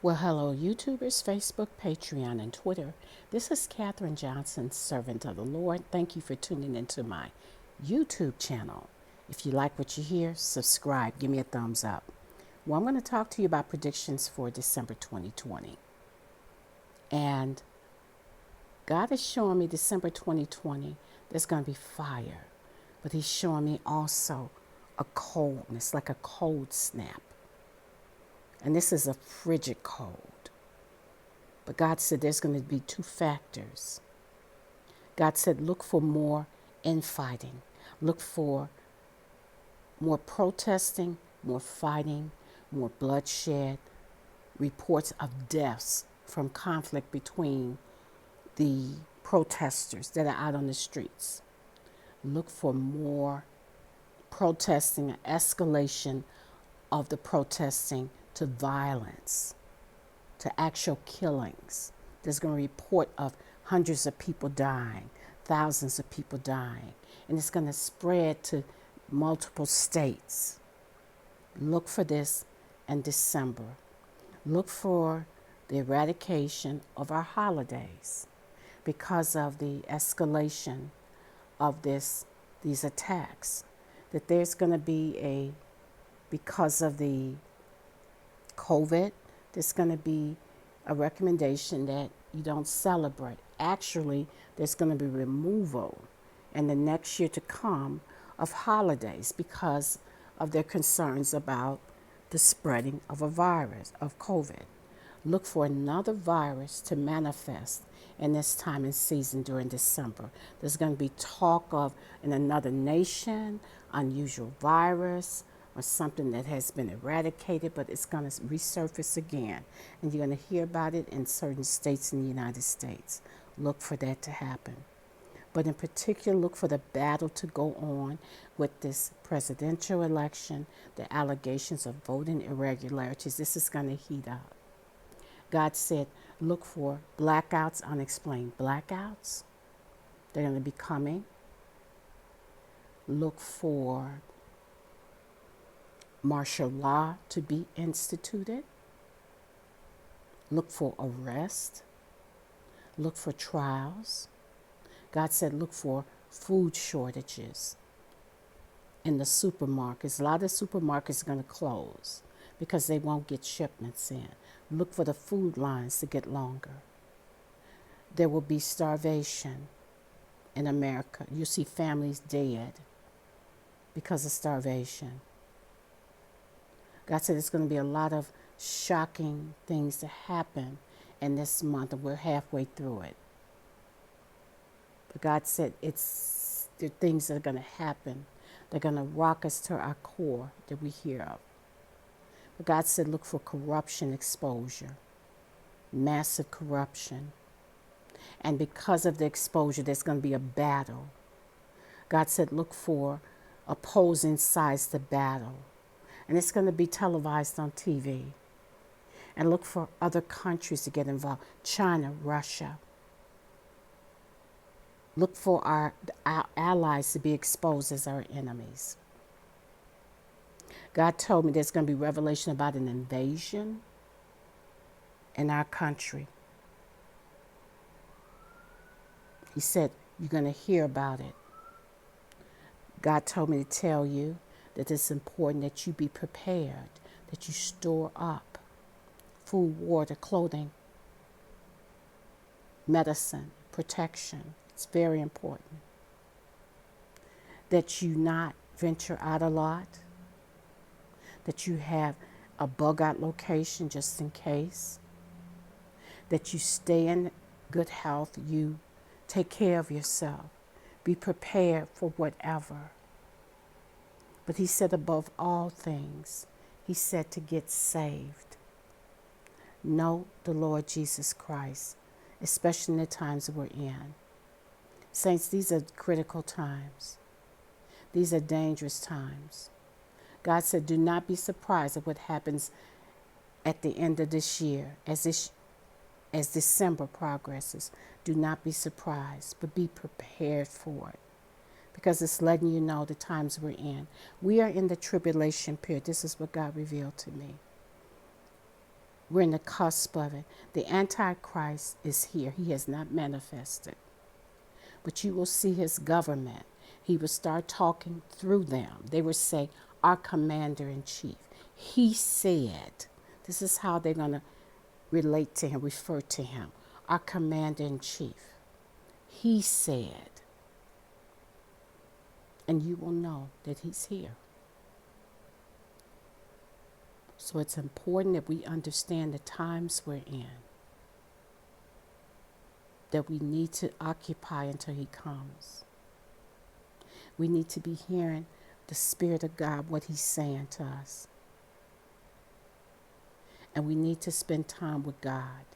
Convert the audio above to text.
Well, hello, YouTubers, Facebook, Patreon, and Twitter. This is Katherine Johnson, servant of the Lord. Thank you for tuning into my YouTube channel. If you like what you hear, subscribe, give me a thumbs up. Well, I'm going to talk to you about predictions for December 2020. And God is showing me December 2020, there's going to be fire. But He's showing me also a coldness, like a cold snap. And this is a frigid cold. But God said there's going to be two factors. God said, look for more infighting. Look for more protesting, more fighting, more bloodshed, reports of deaths from conflict between the protesters that are out on the streets. Look for more protesting, an escalation of the protesting to violence, to actual killings. There's going to be a report of hundreds of people dying, thousands of people dying, and it's going to spread to multiple states. Look for this in December. Look for the eradication of our holidays because of the escalation of these attacks. That there's going to be because of the COVID, there's going to be a recommendation that you don't celebrate. Actually, there's going to be removal in the next year to come of holidays because of their concerns about the spreading of a virus, of COVID. Look for another virus to manifest in this time and season during December. There's going to be talk of in another nation, unusual virus, or something that has been eradicated, but it's going to resurface again. And you're going to hear about it in certain states in the United States. Look for that to happen. But in particular, look for the battle to go on with this presidential election, the allegations of voting irregularities. This is going to heat up. God said, look for blackouts, unexplained blackouts. They're going to be coming. Look for martial law to be instituted. Look for arrest. Look for trials. God said, look for food shortages in the supermarkets. A lot of supermarkets are going to close because they won't get shipments in. Look for the food lines to get longer. There will be starvation in America. You see families dead because of starvation. God said there's going to be a lot of shocking things to happen in this month, and we're halfway through it. But God said it's the things that are going to happen. They're going to rock us to our core that we hear of. But God said look for corruption exposure, massive corruption. And because of the exposure, there's going to be a battle. God said look for opposing sides to battle. And it's going to be televised on TV. And look for other countries to get involved. China, Russia. Look for our allies to be exposed as our enemies. God told me there's going to be revelation about an invasion in our country. He said, you're going to hear about it. God told me to tell you that it's important that you be prepared, that you store up food, water, clothing, medicine, protection. It's very important. That you not venture out a lot, that you have a bug out location just in case, that you stay in good health, you take care of yourself, be prepared for whatever. But he said above all things, he said to get saved. Know the Lord Jesus Christ, especially in the times that we're in. Saints, these are critical times. These are dangerous times. God said, do not be surprised at what happens at the end of this year, as December progresses. Do not be surprised, but be prepared for it. Because it's letting you know the times we're in. We are in the tribulation period. This is what God revealed to me. We're in the cusp of it. The Antichrist is here. He has not manifested. But you will see his government. He will start talking through them. They will say, our commander in chief. He said, this is how they're going to relate to him, refer to him. Our commander in chief. He said. And you will know that he's here. So it's important that we understand the times we're in, that we need to occupy until he comes. We need to be hearing the Spirit of God, what he's saying to us. And we need to spend time with God.